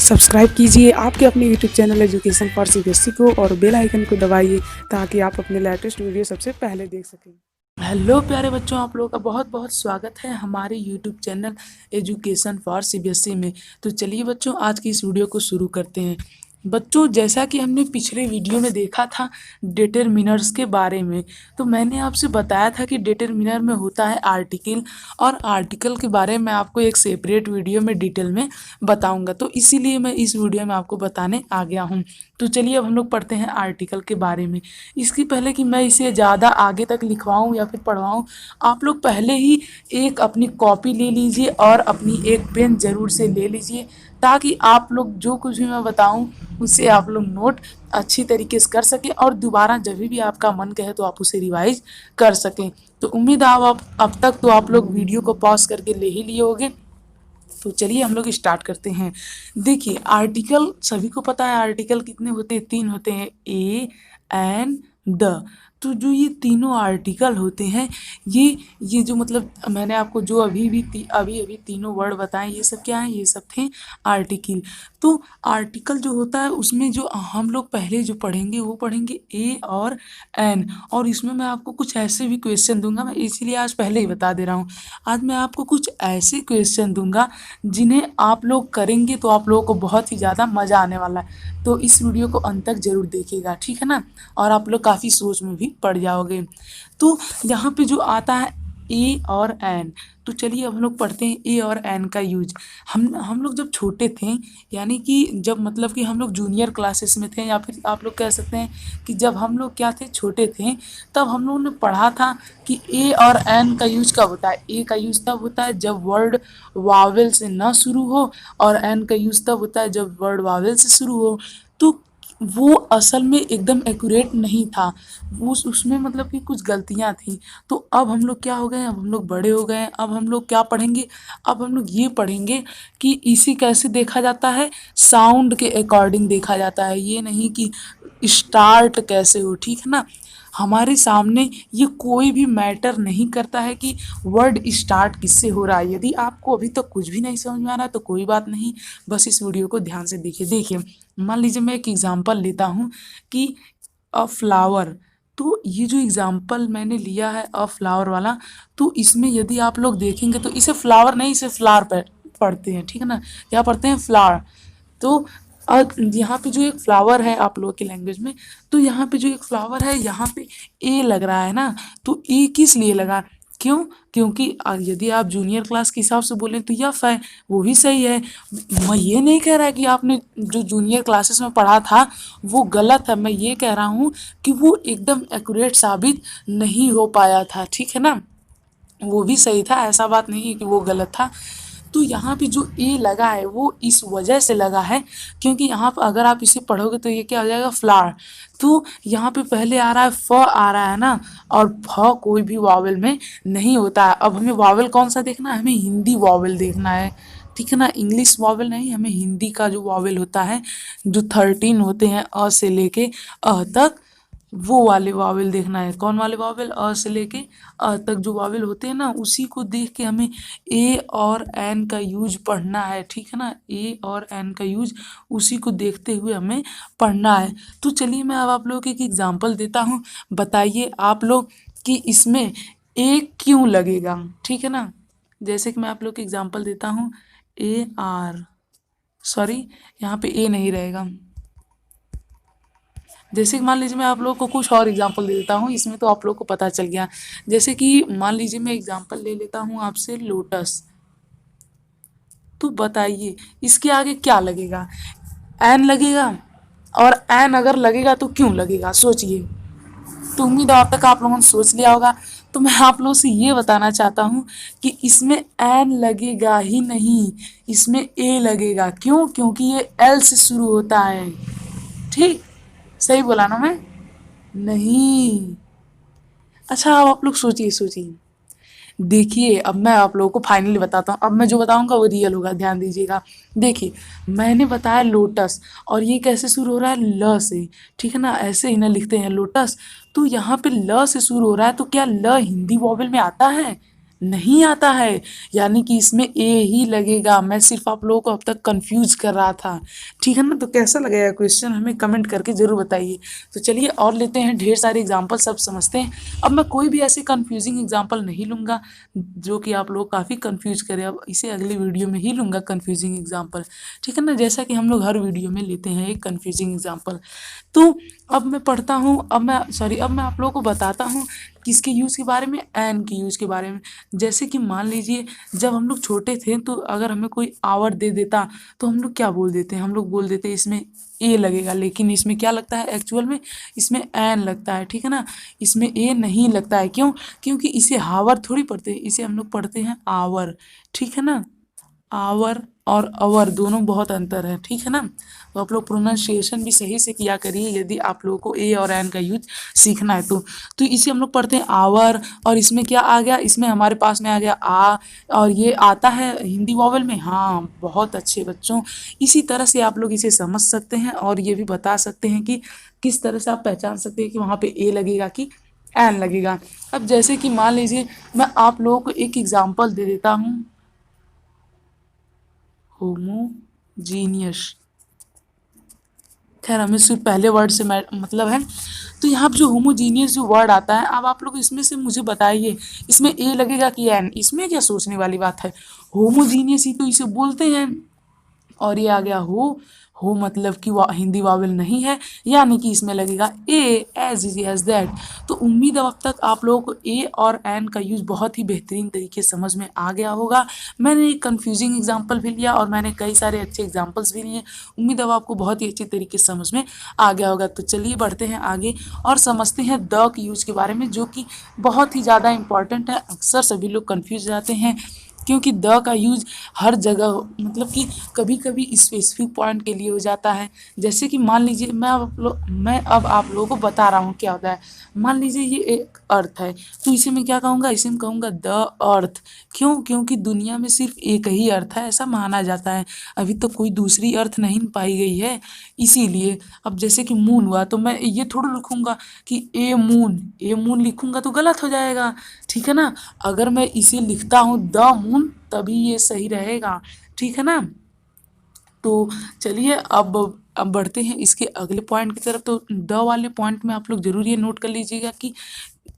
Subscribe कीजिए आपके अपने YouTube channel education for CBSE को और बेल आइकन को दबाइए ताकि आप अपने लेटेस्ट वीडियो सबसे पहले देख सकें। हेलो प्यारे बच्चों, आप लोगों का बहुत बहुत स्वागत है हमारे YouTube channel education for CBSE में। तो चलिए बच्चों, आज की इस वीडियो को शुरू करते हैं। बच्चों, जैसा कि हमने पिछले वीडियो में देखा था डिटरमिनर्स के बारे में, तो मैंने आपसे बताया था कि डिटरमिनर में होता है आर्टिकल, और आर्टिकल के बारे में आपको एक सेपरेट वीडियो में डिटेल में बताऊंगा। तो इसीलिए मैं इस वीडियो में आपको बताने आ गया हूँ। तो चलिए अब हम लोग पढ़ते हैं आर्टिकल के बारे में। इसके पहले कि मैं इसे ज़्यादा आगे तक लिखवाऊँ या फिर पढ़वाऊँ, आप लोग पहले ही एक अपनी कॉपी ले लीजिए और अपनी एक पेन ज़रूर से ले लीजिए, ताकि आप लोग जो कुछ भी मैं बताऊँ उससे आप लोग नोट अच्छी तरीके से कर सकें और दोबारा जब भी आपका मन कहे तो आप उसे रिवाइज कर सकें। तो उम्मीद है आप अब तक तो आप लोग वीडियो को पॉज करके ले ही लिए होंगे। तो चलिए हम लोग स्टार्ट करते हैं। देखिए, आर्टिकल सभी को पता है आर्टिकल कितने होते हैं, 3 होते हैं, ए एन द। तो जो ये तीनों आर्टिकल होते हैं, ये जो मतलब मैंने आपको जो अभी अभी तीनों वर्ड बताए, ये सब क्या है, ये सब थे आर्टिकल। तो आर्टिकल जो होता है उसमें जो हम लोग पहले जो पढ़ेंगे वो पढ़ेंगे ए और एन, और इसमें मैं आपको कुछ ऐसे भी क्वेश्चन दूंगा, मैं इसीलिए आज पहले ही बता दे रहा हूँ। आज मैं आपको कुछ ऐसे क्वेश्चन दूंगा जिन्हें आप लोग करेंगे तो आप लोगों को बहुत ही ज़्यादा मज़ा आने वाला है। तो इस वीडियो को अंत तक ज़रूर देखिएगा, ठीक है ना, और आप लोग काफ़ी सोच में भी पड़ जाओगे। तो यहाँ पे जो आता है ए और एन, तो चलिए अब हम लोग पढ़ते हैं ए और एन का यूज। हम लोग जब छोटे थे, यानी कि जब मतलब कि हम लोग जूनियर क्लासेस में थे, या फिर आप लोग कह सकते हैं कि जब हम लोग क्या थे, छोटे थे, तब हम लोगों ने पढ़ा था कि ए और एन का यूज कब होता है। ए का यूज तब होता है जब वर्ड वावेल से ना शुरू हो, और एन का यूज तब होता है जब वर्ड वावेल से शुरू हो। तो वो असल में एकदम एक्यूरेट नहीं था, वो उसमें मतलब कि कुछ गलतियां थी। तो अब हम लोग क्या हो गए, अब हम लोग बड़े हो गए, अब हम लोग क्या पढ़ेंगे, अब हम लोग ये पढ़ेंगे कि इसी कैसे देखा जाता है, साउंड के अकॉर्डिंग देखा जाता है, ये नहीं कि स्टार्ट कैसे हो, ठीक है ना। हमारे सामने ये कोई भी मैटर नहीं करता है कि वर्ड स्टार्ट किससे हो रहा है। यदि आपको अभी तक कुछ भी नहीं समझ में आ रहा है तो कोई बात नहीं, बस इस वीडियो को ध्यान से देखिए। देखिए, मान लीजिए मैं एक एग्जांपल लेता हूँ कि अ फ्लावर। तो ये जो एग्जांपल मैंने लिया है अ फ्लावर वाला, तो इसमें यदि आप लोग देखेंगे तो इसे फ्लावर नहीं, इसे फ्लावर पढ़ते हैं, ठीक है ना, क्या पढ़ते हैं, फ्लावर। तो यहाँ पे जो एक फ्लावर है आप लोगों की लैंग्वेज में, तो यहाँ पे जो एक फ्लावर है यहाँ पे ए लग रहा है ना। तो ए किस लिए लगा, क्यों, क्योंकि यदि आप जूनियर क्लास के हिसाब से बोलें तो यफ है, वो भी सही है। मैं ये नहीं कह रहा कि आपने जो जूनियर क्लासेस में पढ़ा था वो गलत है, मैं ये कह रहा हूँ कि वो एकदम एक्यूरेट साबित नहीं हो पाया था, ठीक है ना, वो भी सही था, ऐसा बात नहीं है कि वो गलत था। तो यहाँ पे जो ए लगा है वो इस वजह से लगा है क्योंकि यहाँ पर अगर आप इसे पढ़ोगे तो ये क्या हो जाएगा, फ्लावर। तो यहाँ पे पहले आ रहा है फ आ रहा है ना, और फ कोई भी वावल में नहीं होता है। अब हमें वावल कौन सा देखना है, हमें हिंदी वावल देखना है, ठीक है ना, इंग्लिश वावल नहीं, हमें हिंदी का जो वावल होता है, जो 13 होते हैं अ से लेके अ तक, वो वाले वावल देखना है। कौन वाले वावल, अ से लेके अ तक जो वावल होते हैं ना, उसी को देख के हमें ए और एन का यूज पढ़ना है, ठीक है ना, ए और एन का यूज उसी को देखते हुए हमें पढ़ना है। तो चलिए मैं अब आप लोगों को एक एग्जांपल देता हूँ, बताइए आप लोग कि इसमें ए क्यों लगेगा, ठीक है ना। जैसे कि मैं आप लोग को एग्जांपल देता हूँ, ए आर, सॉरी यहाँ पे ए नहीं रहेगा। जैसे कि मान लीजिए मैं आप लोगों को कुछ और एग्जांपल दे देता हूँ, इसमें तो आप लोगों को पता चल गया। जैसे कि मान लीजिए मैं एग्जांपल ले लेता हूँ आपसे, लोटस। तो बताइए इसके आगे क्या लगेगा, एन लगेगा, और एन अगर लगेगा तो क्यों लगेगा, सोचिए। तो उम्मीद है अब तक आप लोगों ने सोच लिया होगा। तो मैं आप लोगों से ये बताना चाहता हूँ कि इसमें एन लगेगा ही नहीं, इसमें ए लगेगा। क्यों, क्योंकि ये एल से शुरू होता है, ठीक, सही बोला ना मैं, नहीं। अच्छा अब आप लोग सोचिए सोचिए, देखिए अब मैं आप लोगों को फाइनली बताता हूँ, अब मैं जो बताऊंगा वो रियल होगा, ध्यान दीजिएगा। देखिए, मैंने बताया लोटस, और ये कैसे शुरू हो रहा है, ल से, ठीक है ना, ऐसे ही ना लिखते हैं लोटस। तो यहाँ पे ल से शुरू हो रहा है, तो क्या ल हिंदी वॉवेल में आता है, नहीं आता है, यानी कि इसमें ए ही लगेगा। मैं सिर्फ आप लोगों को अब तक कंफ्यूज कर रहा था, ठीक है ना। तो कैसा लगेगा क्वेश्चन, हमें कमेंट करके ज़रूर बताइए। तो चलिए और लेते हैं ढेर सारे एग्जाम्पल, सब समझते हैं। अब मैं कोई भी ऐसे कंफ्यूजिंग एग्जाम्पल नहीं लूँगा जो कि आप लोग काफ़ी कंफ्यूज करें, अब इसे अगली वीडियो में ही लूँगा कंफ्यूजिंग एग्जाम्पल, ठीक है ना। जैसा कि हम लोग हर वीडियो में लेते हैं एक कंफ्यूजिंग एग्जाम्पल। तो अब मैं पढ़ता हूँ, अब मैं आप लोगों को बताता हूँ किसके यूज़ के बारे में, एन के यूज़ के बारे में। जैसे कि मान लीजिए जब हम लोग छोटे थे तो अगर हमें कोई आवर दे देता तो हम लोग क्या बोल देते हैं, हम लोग बोल देते इसमें ए लगेगा, लेकिन इसमें क्या लगता है एक्चुअल में, इसमें एन लगता है, ठीक है ना। इसमें ए नहीं लगता है, क्यों? क्योंकि इसे हावर थोड़ी पढ़ते हैं, इसे हम लोग पढ़ते हैं आवर, ठीक है ना। आवर और अवर दोनों बहुत अंतर है, ठीक है ना। तो आप लोग प्रोनाउंसिएशन भी सही से किया करिए यदि आप लोगों को ए और एन का यूज सीखना है तो इसे हम लोग पढ़ते हैं आवर, और इसमें क्या आ गया, इसमें हमारे पास में आ गया आ, और ये आता है हिंदी वॉवल में। हाँ, बहुत अच्छे बच्चों, इसी तरह से आप लोग इसे समझ सकते हैं और ये भी बता सकते हैं कि किस तरह से आप पहचान सकते हैं कि वहाँ पे ए लगेगा कि एन लगेगा। अब जैसे कि मान लीजिए मैं आप लोगों को एक एग्जाम्पल दे देता हूँ, होमोजीनियस, खैर हमें सिर्फ पहले वर्ड से मतलब है। तो यहाँ पे जो होमोजीनियस जो वर्ड आता है, अब आप लोग इसमें से मुझे बताइए इसमें ए लगेगा कि एन, इसमें क्या सोचने वाली बात है, होमोजीनियस ही तो इसे बोलते हैं। और ये आ गया हो मतलब कि हिंदी वावल नहीं है, यानी कि इसमें लगेगा ए, एज इजी एज दैट। तो उम्मीद है अब तक आप लोगों को ए और एन का यूज़ बहुत ही बेहतरीन तरीके से समझ में आ गया होगा। मैंने एक कन्फ्यूजिंग एग्जाम्पल भी लिया और मैंने कई सारे अच्छे एग्जाम्पल्स भी लिए, उम्मीद है आपको बहुत ही अच्छी तरीके से समझ में आ गया होगा। तो चलिए बढ़ते हैं आगे और समझते हैं द के यूज़ के बारे में, जो कि बहुत ही ज़्यादा इंपॉर्टेंट है। अक्सर सभी लोग कन्फ्यूज जाते हैं क्योंकि द का यूज हर जगह, मतलब कि कभी कभी स्पेसिफिक पॉइंट के लिए हो जाता है। जैसे कि मान लीजिए मैं अब आप लोगों को बता रहा हूँ क्या होता है। मान लीजिए ये एक अर्थ है, तो इसे मैं क्या कहूँगा, इसे मैं कहूँगा द अर्थ। क्यों? क्योंकि दुनिया में सिर्फ एक ही अर्थ है ऐसा माना जाता है, अभी तो कोई दूसरी अर्थ नहीं पाई गई है, इसीलिए। अब जैसे कि मून हुआ तो मैं ये थोड़ा लिखूँगा कि ए मून लिखूँगा तो गलत हो जाएगा, ठीक है ना। अगर मैं इसे लिखता हूँ द मून तभी ये सही रहेगा, ठीक है ना। तो चलिए अब बढ़ते हैं इसके अगले पॉइंट की तरफ। तो द वाले पॉइंट में आप लोग ज़रूर ये नोट कर लीजिएगा कि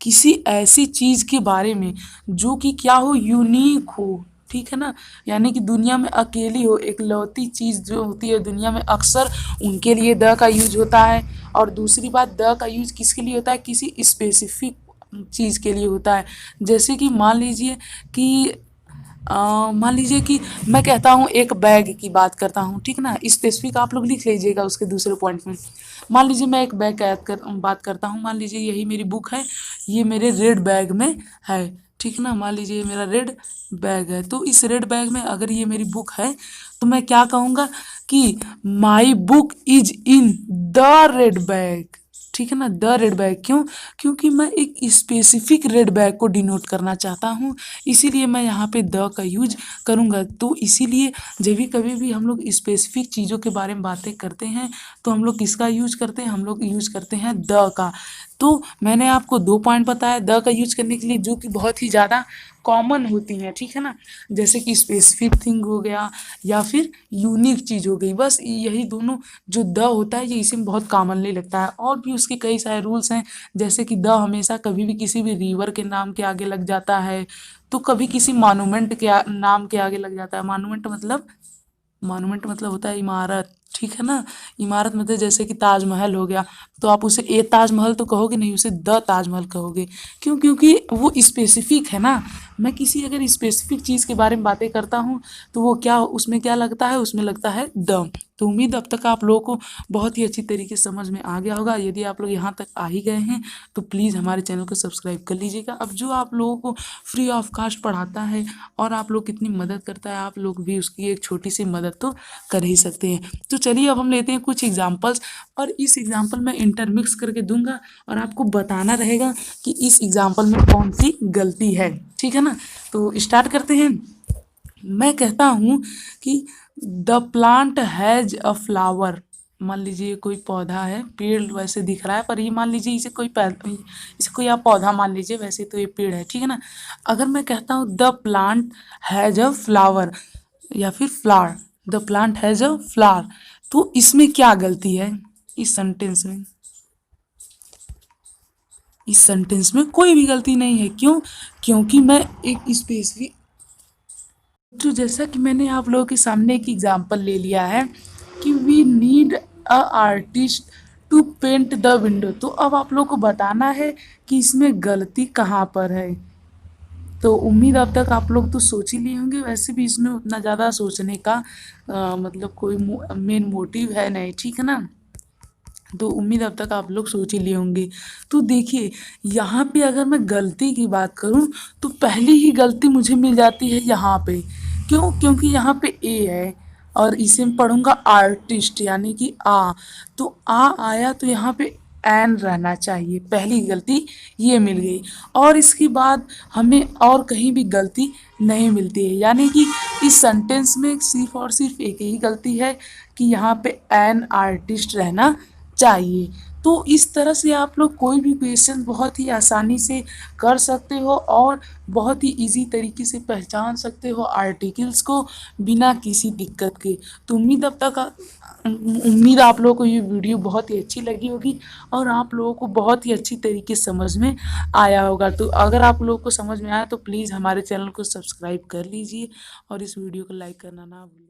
किसी ऐसी चीज़ के बारे में जो कि क्या हो, यूनिक हो, ठीक है ना। यानी कि दुनिया में अकेली हो, एक लौती चीज़ जो होती है दुनिया में, अक्सर उनके लिए द का यूज होता है। और दूसरी बात, द का यूज किसके लिए होता है, किसी स्पेसिफिक चीज़ के लिए होता है। जैसे कि मान लीजिए कि मैं कहता हूँ एक बैग की बात करता हूँ, ठीक ना। स्पेसिफिक आप लोग लिख लीजिएगा उसके दूसरे पॉइंट में। मान लीजिए मैं एक बैग का बात करता हूँ, मान लीजिए यही मेरी बुक है, ये मेरे रेड बैग में है, ठीक ना। मान लीजिए ये मेरा रेड बैग है, तो इस रेड बैग में अगर ये मेरी बुक है तो मैं क्या कहूँगा कि my book is in the red bag, ठीक है ना। द रेड बैग, क्यों? क्योंकि मैं एक स्पेसिफिक रेड बैग को डिनोट करना चाहता हूँ, इसीलिए मैं यहाँ पे द का यूज करूँगा। तो इसीलिए जब भी कभी भी हम लोग स्पेसिफिक चीज़ों के बारे में बातें करते हैं तो हम लोग किसका यूज करते हैं, हम लोग यूज करते हैं द का। तो मैंने आपको 2 पॉइंट बताया द का यूज करने के लिए, जो कि बहुत ही ज़्यादा कॉमन होती हैं, ठीक है ना। जैसे कि स्पेसिफिक थिंग हो गया या फिर यूनिक चीज़ हो गई, बस यही दोनों जो द होता है ये इसी में बहुत कॉमनली लगता है। और भी उसके कई सारे रूल्स हैं, जैसे कि द हमेशा कभी भी किसी भी रिवर के नाम के आगे लग जाता है, तो कभी किसी मॉन्यूमेंट के नाम के आगे लग जाता है। मॉन्यूमेंट मतलब होता है इमारत, ठीक है ना। इमारत मतलब जैसे कि ताजमहल हो गया, तो आप उसे ए ताजमहल तो कहोगे नहीं, उसे द ताजमहल कहोगे। क्यों? क्योंकि वो स्पेसिफिक है ना। मैं किसी अगर स्पेसिफिक चीज़ के बारे में बातें करता हूँ तो वो क्या, उसमें क्या लगता है, उसमें लगता है द। तो उम्मीद अब तक आप लोगों को बहुत ही अच्छी तरीके से समझ में आ गया होगा। यदि आप लोग यहाँ तक आ ही गए हैं तो प्लीज़ हमारे चैनल को सब्सक्राइब कर लीजिएगा। अब जो आप लोगों को फ्री ऑफ कास्ट पढ़ाता है और आप लोग कितनी मदद करता है, आप लोग भी उसकी एक छोटी सी मदद तो कर ही सकते हैं। तो चलिए अब हम लेते हैं कुछ एग्जाम्पल्स, और इस एग्जाम्पल में इंटरमिक्स करके दूंगा और आपको बताना रहेगा कि इस एग्जाम्पल में कौन सी गलती है, ठीक है ना। तो स्टार्ट करते हैं। मैं कहता हूँ कि the plant has a flower, मान लीजिए कोई पौधा है, पेड़ वैसे दिख रहा है, पर ये मान लीजिए इसे कोई आप पौधा मान लीजिए, वैसे तो ये पेड़ है, ठीक है ना। अगर मैं कहता हूँ the plant has a flower या फिर flower, the plant has a flower, तो इसमें क्या गलती है इस सेंटेंस में? इस सेंटेंस में कोई भी गलती नहीं है। क्यों? क्योंकि मैं एक स्पेसिफिक, तो जैसा कि मैंने आप लोगों के सामने एक एग्जांपल ले लिया है कि we need a artist to paint the window, तो अब आप लोगों को बताना है कि इसमें गलती कहाँ पर है। तो उम्मीद अब तक आप लोग तो सोच ही लिए होंगे, वैसे भी इसमें उतना ज़्यादा सोचने का मतलब कोई मेन मोटिव है नहीं, ठीक है ना। तो उम्मीद अब तक आप लोग सोच ही लिए होंगे। तो देखिए यहाँ पे अगर मैं गलती की बात करूँ तो पहली ही गलती मुझे मिल जाती है यहाँ पे। क्यों? क्योंकि यहाँ पे ए है और इसे मैं पढ़ूंगा आर्टिस्ट यानी कि आ, तो आ आया तो यहाँ पे एन रहना चाहिए, पहली गलती ये मिल गई। और इसके बाद हमें और कहीं भी गलती नहीं मिलती है, यानी कि इस सेंटेंस में सिर्फ और सिर्फ एक ही गलती है कि यहाँ पे एन आर्टिस्ट रहना चाहिए। तो इस तरह से आप लोग कोई भी क्वेश्चन बहुत ही आसानी से कर सकते हो और बहुत ही इजी तरीके से पहचान सकते हो आर्टिकल्स को बिना किसी दिक्कत के। तो उम्मीद आप लोगों को ये वीडियो बहुत ही अच्छी लगी होगी और आप लोगों को बहुत ही अच्छी तरीके से समझ में आया होगा। तो अगर आप लोगों को समझ में आया तो प्लीज़ हमारे चैनल को सब्सक्राइब कर लीजिए और इस वीडियो को लाइक करना ना भूलें।